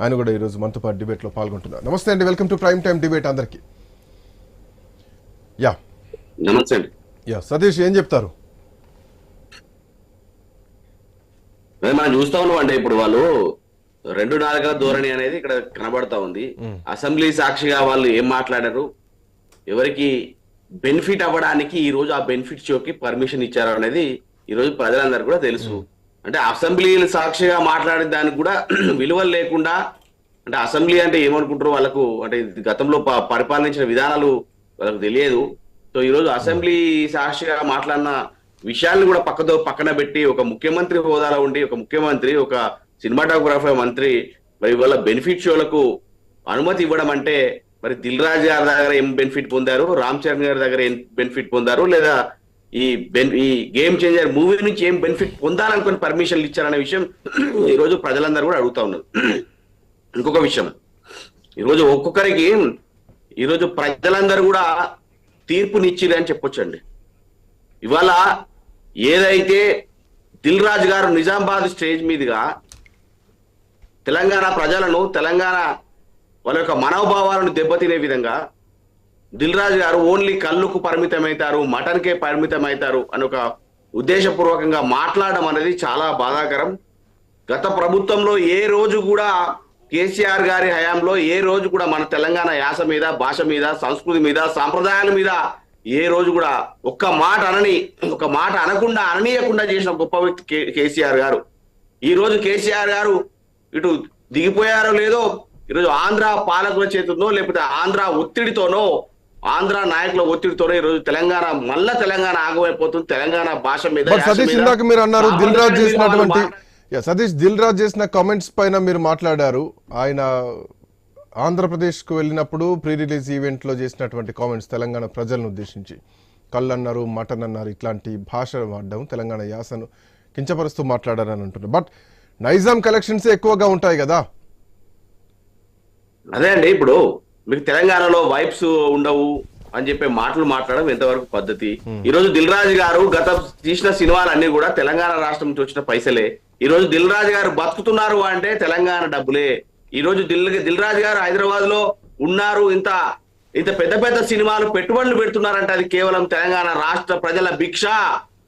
ఆయన కూడా ఈరోజు మనతో పాటు డిబేట్లో పాల్గొంటున్నారు. నమస్తే అండి, welcome to prime time debate అందరికి. నమస్తే అండి. సతీష్ ఏం చెప్తారు? మనం చూస్తా ఉన్నాం అంటే ఇప్పుడు వాళ్ళు 2 నాలుగల ధోరణి అనేది ఇక్కడ కనబడతా ఉంది. అసెంబ్లీ సాక్షిగా వాళ్ళు ఏం మాట్లాడారు, ఎవరికి బెనిఫిట్ అవ్వడానికి ఈ రోజు ఆ బెనిఫిట్ షోకి పర్మిషన్ ఇచ్చారు అనేది ఈ రోజు ప్రజలందరూ కూడా తెలుసు. అంటే అసెంబ్లీ సాక్షిగా మాట్లాడే దానికి కూడా విలువలు లేకుండా, అంటే అసెంబ్లీ అంటే ఏమనుకుంటారు వాళ్ళకు, అంటే గతంలో పరిపాలించిన విధానాలు వాళ్ళకు తెలియదు. సో ఈ రోజు అసెంబ్లీ సాక్షిగా మాట్లాడిన విషయాలను కూడా పక్కన పెట్టి ఒక ముఖ్యమంత్రి హోదాలో ఉండి ఒక ముఖ్యమంత్రి ఒక సినిమాటోగ్రాఫర్ మంత్రి మరి వాళ్ళ బెనిఫిట్ షోలకు అనుమతి ఇవ్వడం అంటే మరి దిల్ రాజు గారి దగ్గర ఏం బెనిఫిట్ పొందారు, రామ్ చరణ్ గారి దగ్గర ఏం బెనిఫిట్ పొందారు, లేదా ఈ గేమ్ చేంజర్ మూవీ నుంచి ఏం బెనిఫిట్ పొందాలనుకుని పర్మిషన్లు ఇచ్చారనే విషయం ఈరోజు ప్రజలందరూ కూడా అడుగుతా ఉన్నారు. ఇంకొక విషయం, ఈరోజు ఒక్కొక్కరికి ఈరోజు ప్రజలందరూ కూడా తీర్పునిచ్చిరు అని చెప్పొచ్చండి. ఇవాళ ఏదైతే దిల్ రాజు గారు నిజామాబాద్ స్టేజ్ మీదుగా తెలంగాణ ప్రజలను, తెలంగాణ వాళ్ళ యొక్క మనోభావాలను దెబ్బతినే విధంగా దిల్ రాజు గారు ఓన్లీ కళ్ళుకు పరిమితమవుతారు, మటన్కే పరిమితమవుతారు అని ఒక ఉద్దేశపూర్వకంగా మాట్లాడడం అనేది చాలా బాధాకరం. గత ప్రభుత్వంలో ఏ రోజు కూడా కేసీఆర్ గారి హయాంలో ఏ రోజు కూడా మన తెలంగాణ యాస మీద, భాష మీద, సంస్కృతి మీద, సాంప్రదాయాల మీద ఏ రోజు కూడా ఒక్క మాట అనకుండా అననీయకుండా చేసిన గొప్ప వ్యక్తి కేసీఆర్ గారు. ఈ రోజు కేసీఆర్ గారు ఇటు దిగిపోయారో లేదో, ఈరోజు ఆంధ్ర పాలకుల చేతుల్లో లేకపోతే ఆంధ్ర ఒత్తిడితోనో, ఆంధ్ర నాయకుల ఒత్తిడితోనో ఈరోజు తెలంగాణ ఆగమైపోతుంది. తెలంగాణ భాష మీద సతీష్ ఇందాక మీరు అన్నారు సతీష్ దిల్ రాజు చేసిన కామెంట్స్ పైన మీరు మాట్లాడారు. ఆయన ఆంధ్రప్రదేశ్కు వెళ్ళినప్పుడు ప్రీ రిలీజ్ ఈవెంట్లో చేసినటువంటి కామెంట్స్ తెలంగాణ ప్రజలను ఉద్దేశించి కళ్ళు అన్నారు, మటన్ అన్నారు, ఇట్లాంటి భాష వాడడం, తెలంగాణ యాసను కించపరుస్తూ మాట్లాడారని అంటున్నారు. బట్ నైజాం కలెక్షన్స్ ఎక్కువగా ఉంటాయి కదా. అదే అండి, ఇప్పుడు మీకు తెలంగాణలో వైబ్స్ ఉండవు అని చెప్పే మాటలు మాట్లాడడం ఎంతవరకు పద్ధతి? ఈ రోజు దిల్ రాజు గారు గత తీసిన సినిమాలన్నీ కూడా తెలంగాణ రాష్ట్రం నుంచి వచ్చిన పైసలే. ఈ రోజు దిల్ రాజు గారు బతుకుతున్నారు అంటే తెలంగాణ డబ్బులే. ఈ రోజు దిల్ రాజు గారు హైదరాబాద్ లో ఉన్నారు, ఇంత పెద్ద పెద్ద సినిమాలు పెట్టుబడులు పెడుతున్నారంటే అది కేవలం తెలంగాణ రాష్ట్ర ప్రజల భిక్ష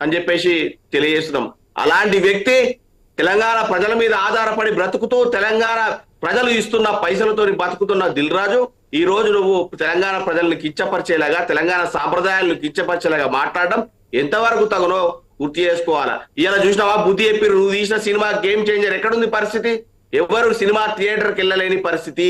అని చెప్పేసి తెలియజేస్తున్నాం. అలాంటి వ్యక్తి తెలంగాణ ప్రజల మీద ఆధారపడి బ్రతుకుతూ తెలంగాణ ప్రజలు ఇస్తున్న పైసలతో బతుకుతున్న దిల్ రాజు ఈ రోజు నువ్వు తెలంగాణ ప్రజలను కించపరిచేలాగా, తెలంగాణ సాంప్రదాయాలను కించపరిచేలాగా మాట్లాడడం ఎంతవరకు తగునో గుర్తు చేసుకోవాలా. ఇలా చూసినావా, బుద్ధి చెప్పి నువ్వు తీసిన సినిమా గేమ్ చేంజర్ ఎక్కడుంది పరిస్థితి? ఎవరు సినిమా థియేటర్కి వెళ్ళలేని పరిస్థితి,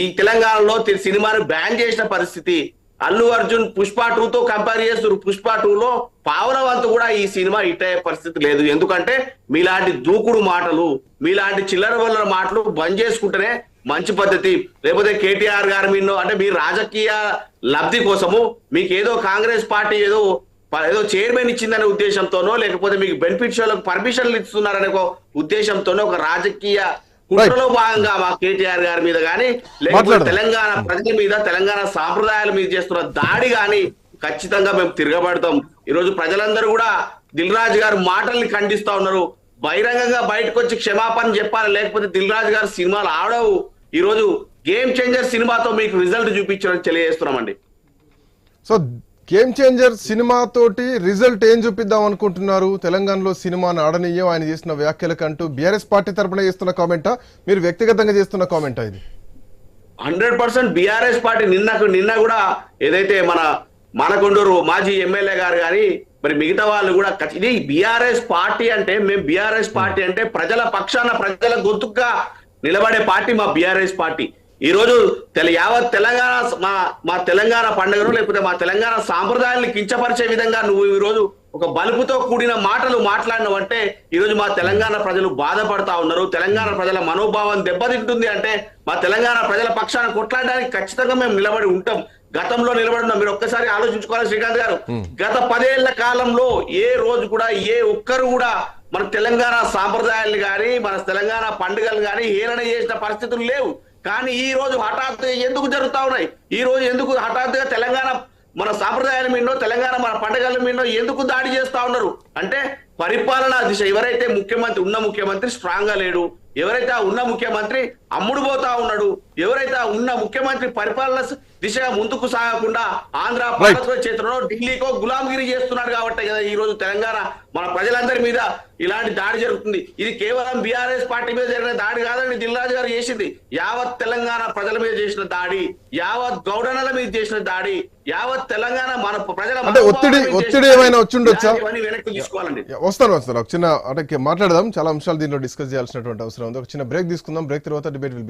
ఈ తెలంగాణలో సినిమాను బ్యాన్ చేసిన పరిస్థితి. అల్లు అర్జున్ పుష్ప 2తో కంపేర్ చేస్తారు. పుష్ప 2లో పావులవంతు కూడా ఈ సినిమా హిట్ అయ్యే పరిస్థితి లేదు. ఎందుకంటే మీలాంటి దూకుడు మాటలు, మీలాంటి చిల్లర వల్ల మాటలు బంద్ చేసుకుంటేనే మంచి పద్ధతి. లేకపోతే కేటీఆర్ గారి మీద అంటే మీ రాజకీయ లబ్ధి కోసము మీకు ఏదో కాంగ్రెస్ పార్టీ ఏదో చైర్మన్ ఇచ్చిందనే ఉద్దేశంతోనో, లేకపోతే మీకు బెనిఫిట్ షోలకు పర్మిషన్లు ఇస్తున్నారనే ఒక ఉద్దేశంతోనో ఒక రాజకీయ కుట్రలో భాగంగా మా కేటీఆర్ గారి మీద కానీ, లేకపోతే తెలంగాణ ప్రజల మీద, తెలంగాణ సాంప్రదాయాల మీద చేస్తున్న దాడి కానీ ఖచ్చితంగా మేము తిరగబడతాం. ఈ రోజు ప్రజలందరూ కూడా దిల్ రాజు గారి మాటల్ని ఖండిస్తా ఉన్నారు. బహిరంగంగా బయటకు వచ్చి క్షమాపణ చెప్పాలి, లేకపోతే దిల్ రాజు గారు సినిమాలు ఆడవు. ఈ రోజు గేమ్ చేంజర్ సినిమాతో మీకు రిజల్ట్ చూపించడం తెలియజేస్తున్నామండి. సో గేమ్ చేంజర్ సినిమాతోటి రిజల్ట్ ఏం చూపిద్దాం అనుకుంటున్నారు? తెలంగాణలో సినిమాను ఆడనీయం ఆయన చేసిన వ్యాఖ్యలకంటూ బీఆర్ఎస్ పార్టీ తరఫున చేస్తున్న కామెంటా, మీరు వ్యక్తిగతంగా చేస్తున్న కామెంటా? ఇది 100% బీఆర్ఎస్ పార్టీ. నిన్న కూడా ఏదైతే మన కొండూరు మాజీ ఎమ్మెల్యే గారు కానీ మరి మిగతా వాళ్ళు కూడా ఇది బీఆర్ఎస్ పార్టీ అంటే, మేము బీఆర్ఎస్ పార్టీ అంటే ప్రజల పక్షాన, ప్రజల గొంతుగా నిలబడే పార్టీ మా బీఆర్ఎస్ పార్టీ. ఈ రోజు యావత్ తెలంగాణ మా తెలంగాణ పండుగను, లేకపోతే మా తెలంగాణ సాంప్రదాయాలను కించపరిచే విధంగా నువ్వు ఈ రోజు ఒక బలుపుతో కూడిన మాటలు మాట్లాడినవంటే ఈ రోజు మా తెలంగాణ ప్రజలు బాధపడతా ఉన్నారు. తెలంగాణ ప్రజల మనోభావం దెబ్బతింటుంది అంటే మా తెలంగాణ ప్రజల పక్షాన కొట్లాడడానికి ఖచ్చితంగా మేము నిలబడి ఉంటాం. గతంలో నిలబడి మీరు ఒక్కసారి ఆలోచించుకోవాలి శ్రీకాంత్ గారు. గత 10 ఏళ్ల కాలంలో ఏ రోజు కూడా ఏ ఒక్కరు కూడా మన తెలంగాణ సాంప్రదాయాలు కానీ, మన తెలంగాణ పండుగలు కానీ హేళన చేసిన పరిస్థితులు లేవు. కానీ ఈ రోజు హఠాత్తుగా ఎందుకు జరుగుతా ఉన్నాయి? ఈ రోజు ఎందుకు హఠాత్తుగా తెలంగాణ మన సాంప్రదాయాల మీదనో, తెలంగాణ మన పండుగల మీదనో ఎందుకు దాడి చేస్తా ఉన్నారు అంటే పరిపాలనా దిశ ఎవరైతే ముఖ్యమంత్రి స్ట్రాంగ్ గా లేడు, ఎవరైతే ఆ ఉన్న ముఖ్యమంత్రి అమ్ముడు పోతా ఉన్నాడు, ఎవరైతే ఆ ఉన్న ముఖ్యమంత్రి పరిపాలన దిశగా ముందుకు సాగకుండా ఆంధ్ర ప్రభుత్వ చేతుల్లో ఢిల్లీకో గులాంగిరి చేస్తున్నాడు కాబట్టి కదా ఈ రోజు తెలంగాణ మన ప్రజలందరి మీద ఇలాంటి దాడి జరుగుతుంది. ఇది కేవలం బీఆర్ఎస్ పార్టీ మీద జరిగిన దాడి కాదండి, దిల్రాజు గారు చేసింది యావత్ తెలంగాణ ప్రజల మీద చేసిన దాడి, యావత్ గౌడనల మీద చేసిన దాడి, యావత్ తెలంగాణ మన ప్రజల అంటే ఒత్తిడి ఏమైనా వచ్చుండొచ్చా? ఇవన్నీ వెనక్కి తీసుకోవాలండి. వస్తాను ఒక చిన్న అంటే మాట్లాడదాం, చాలా అంశాలు దీనిలో డిస్కస్ చేయాల్సినటువంటి అవసరం ఉంది. ఒక చిన్న బ్రేక్ తీసుకుందాం, బ్రేక్ తర్వాత డిబేట్ విల్ బి